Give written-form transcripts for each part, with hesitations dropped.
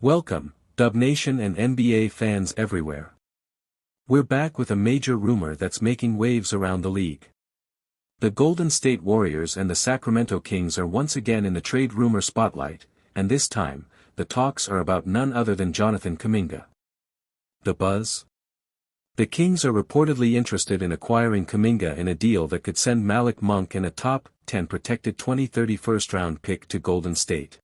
Welcome, Dub Nation and NBA fans everywhere. We're back with a major rumor that's making waves around the league. The Golden State Warriors and the Sacramento Kings are once again in the trade rumor spotlight, and this time, the talks are about none other than Jonathan Kuminga. The buzz? The Kings are reportedly interested in acquiring Kuminga in a deal that could send Malik Monk and a top 10 protected 2030 first-round pick to Golden State.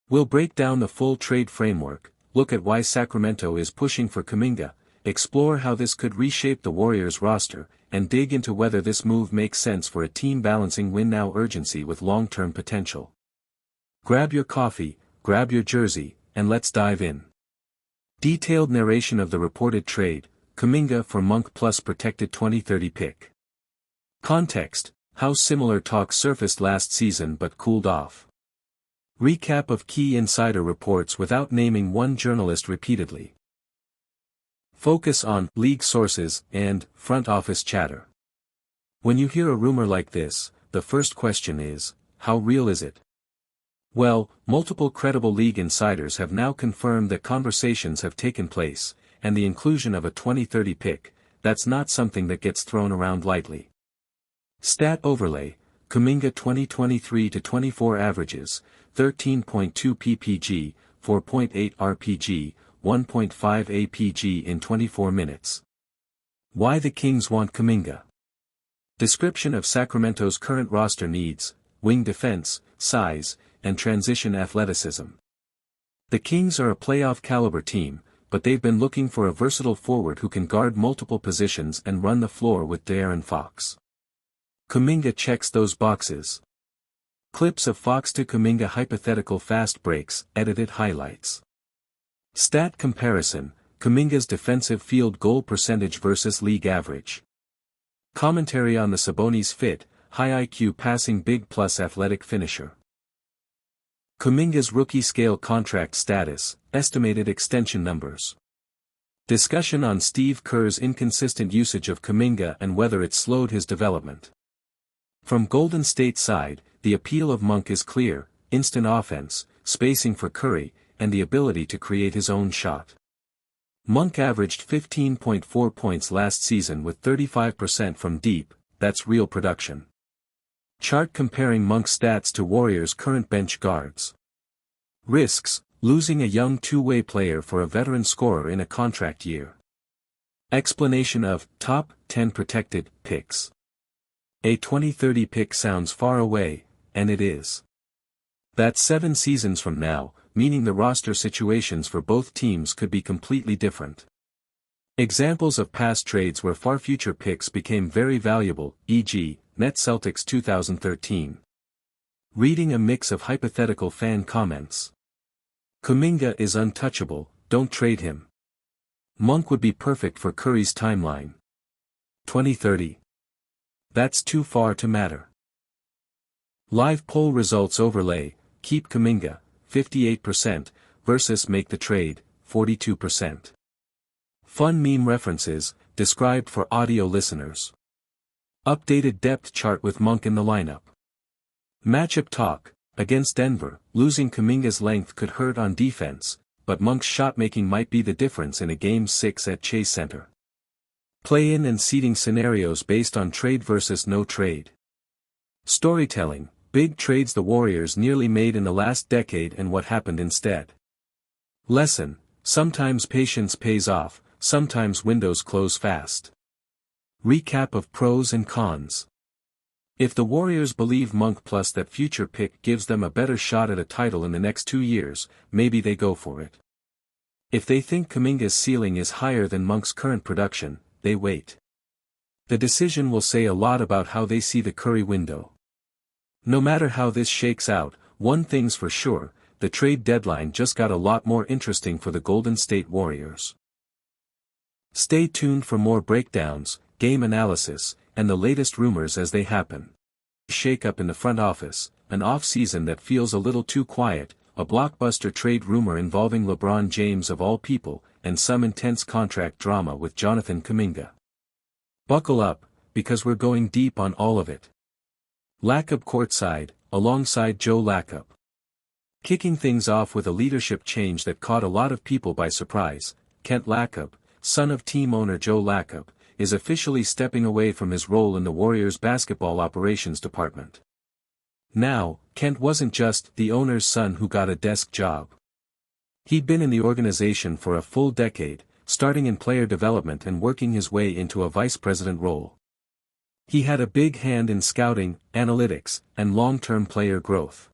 We'll break down the full trade framework, look at why Sacramento is pushing for Kuminga, explore how this could reshape the Warriors roster, and dig into whether this move makes sense for a team balancing win-now urgency with long-term potential. Grab your coffee, grab your jersey, and let's dive in. Detailed narration of the reported trade, Kuminga for Monk plus protected 2030 pick. Context: how similar talks surfaced last season but cooled off. Recap of key insider reports without naming one journalist repeatedly. Focus on league sources and front office chatter. When you hear a rumor like this, the first question is, how real is it? Well, multiple credible league insiders have now confirmed that conversations have taken place, and the inclusion of a 2030 pick, that's not something that gets thrown around lightly. Stat overlay: Kuminga 2023-24 averages, 13.2 ppg, 4.8 rpg, 1.5 apg in 24 minutes. Why the Kings want Kuminga. Description of Sacramento's current roster needs: wing defense, size, and transition athleticism. The Kings are a playoff-caliber team, but they've been looking for a versatile forward who can guard multiple positions and run the floor with De'Aaron Fox. Kuminga checks those boxes. Clips of Fox to Kuminga hypothetical fast breaks, edited highlights. Stat comparison: Kuminga's defensive field goal percentage versus league average. Commentary on the Sabonis fit, high IQ passing big plus athletic finisher. Kuminga's rookie scale contract status, estimated extension numbers. Discussion on Steve Kerr's inconsistent usage of Kuminga and whether it slowed his development. From Golden State's side, the appeal of Monk is clear: instant offense, spacing for Curry, and the ability to create his own shot. Monk averaged 15.4 points last season with 35% from deep, that's real production. Chart comparing Monk's stats to Warriors' current bench guards. Risks: losing a young two-way player for a veteran scorer in a contract year. Explanation of top 10 protected picks. A 2030 pick sounds far away, and it is. That's 7 seasons from now, meaning the roster situations for both teams could be completely different. Examples of past trades where far future picks became very valuable, e.g., Nets Celtics 2013. Reading a mix of hypothetical fan comments. Kuminga is untouchable, don't trade him. Monk would be perfect for Curry's timeline. 2030. That's too far to matter. Live poll results overlay: keep Kuminga, 58%, versus make the trade, 42%. Fun meme references, described for audio listeners. Updated depth chart with Monk in the lineup. Matchup talk: against Denver, losing Kuminga's length could hurt on defense, but Monk's shot-making might be the difference in a Game 6 at Chase Center. Play-in and seeding scenarios based on trade versus no trade. Storytelling: big trades the Warriors nearly made in the last decade and what happened instead. Lesson: sometimes patience pays off, sometimes windows close fast. Recap of pros and cons. If the Warriors believe Monk plus that future pick gives them a better shot at a title in the next 2 years, maybe they go for it. If they think Kuminga's ceiling is higher than Monk's current production, they wait. The decision will say a lot about how they see the Curry window. No matter how this shakes out, one thing's for sure: the trade deadline just got a lot more interesting for the Golden State Warriors. Stay tuned for more breakdowns, game analysis, and the latest rumors as they happen. Shake-up in the front office, an off-season that feels a little too quiet, a blockbuster trade rumor involving LeBron James of all people, and some intense contract drama with Jonathan Kuminga. Buckle up, because we're going deep on all of it. Lacob courtside, alongside Joe Lacob. Kicking things off with a leadership change that caught a lot of people by surprise, Kent Lacob, son of team owner Joe Lacob, is officially stepping away from his role in the Warriors basketball operations department. Now, Kent wasn't just the owner's son who got a desk job. He'd been in the organization for a full decade, starting in player development and working his way into a vice president role. He had a big hand in scouting, analytics, and long-term player growth.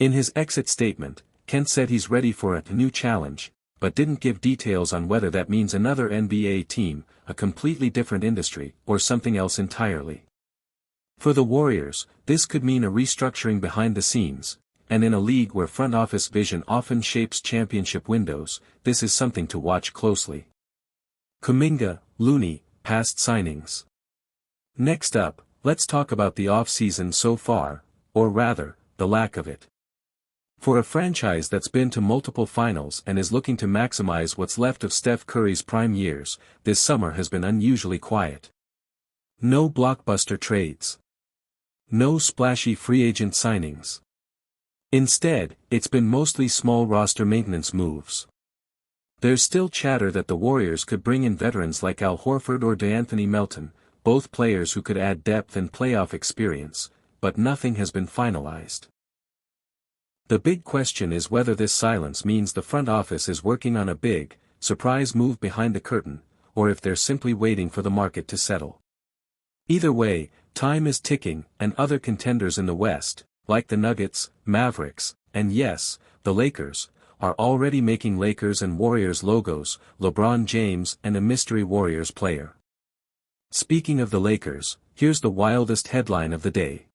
In his exit statement, Kent said he's ready for a new challenge, but didn't give details on whether that means another NBA team, a completely different industry, or something else entirely. For the Warriors, this could mean a restructuring behind the scenes, and in a league where front office vision often shapes championship windows, this is something to watch closely. Kuminga, Looney, past signings. Next up, let's talk about the offseason so far, or rather, the lack of it. For a franchise that's been to multiple finals and is looking to maximize what's left of Steph Curry's prime years, this summer has been unusually quiet. No blockbuster trades. No splashy free agent signings. Instead, it's been mostly small roster maintenance moves. There's still chatter that the Warriors could bring in veterans like Al Horford or DeAnthony Melton, both players who could add depth and playoff experience, but nothing has been finalized. The big question is whether this silence means the front office is working on a big, surprise move behind the curtain, or if they're simply waiting for the market to settle. Either way, time is ticking, and other contenders in the West, like the Nuggets, Mavericks, and yes, the Lakers, are already making Lakers and Warriors logos, LeBron James and a mystery Warriors player. Speaking of the Lakers, here's the wildest headline of the day.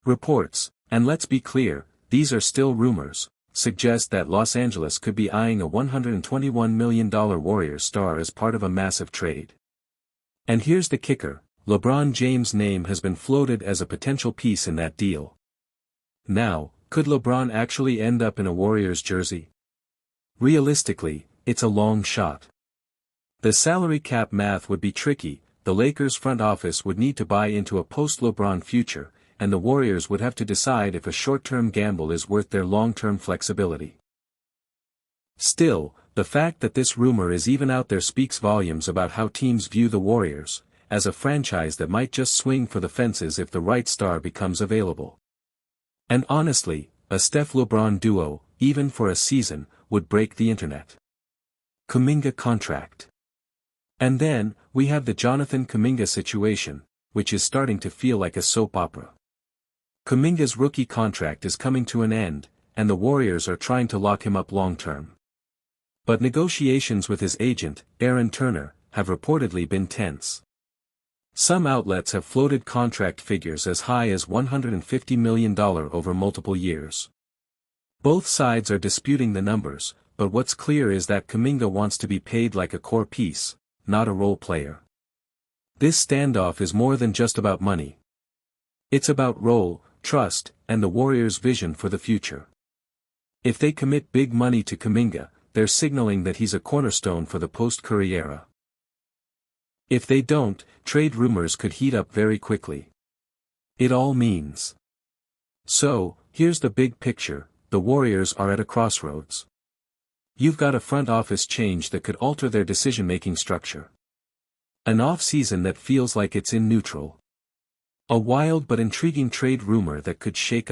Reports, and let's be clear, these are still rumors, suggest that Los Angeles could be eyeing a $121 million Warriors star as part of a massive trade. And here's the kicker, LeBron James' name has been floated as a potential piece in that deal. Now, could LeBron actually end up in a Warriors jersey? Realistically, it's a long shot. The salary cap math would be tricky, the Lakers front office would need to buy into a post-LeBron future, and the Warriors would have to decide if a short-term gamble is worth their long-term flexibility. Still, the fact that this rumor is even out there speaks volumes about how teams view the Warriors, as a franchise that might just swing for the fences if the right star becomes available. And honestly, a Steph-LeBron duo, even for a season, would break the internet. Kuminga contract. And then, we have the Jonathan Kuminga situation, which is starting to feel like a soap opera. Kuminga's rookie contract is coming to an end, and the Warriors are trying to lock him up long-term. But negotiations with his agent, Aaron Turner, have reportedly been tense. Some outlets have floated contract figures as high as $150 million over multiple years. Both sides are disputing the numbers, but what's clear is that Kuminga wants to be paid like a core piece, not a role player. This standoff is more than just about money. It's about role, trust, and the Warriors' vision for the future. If they commit big money to Kuminga, they're signaling that he's a cornerstone for the post-Curry era. If they don't, trade rumors could heat up very quickly. It all means. So, here's the big picture, the Warriors are at a crossroads. You've got a front office change that could alter their decision-making structure. An off-season that feels like it's in neutral. A wild but intriguing trade rumor that could shake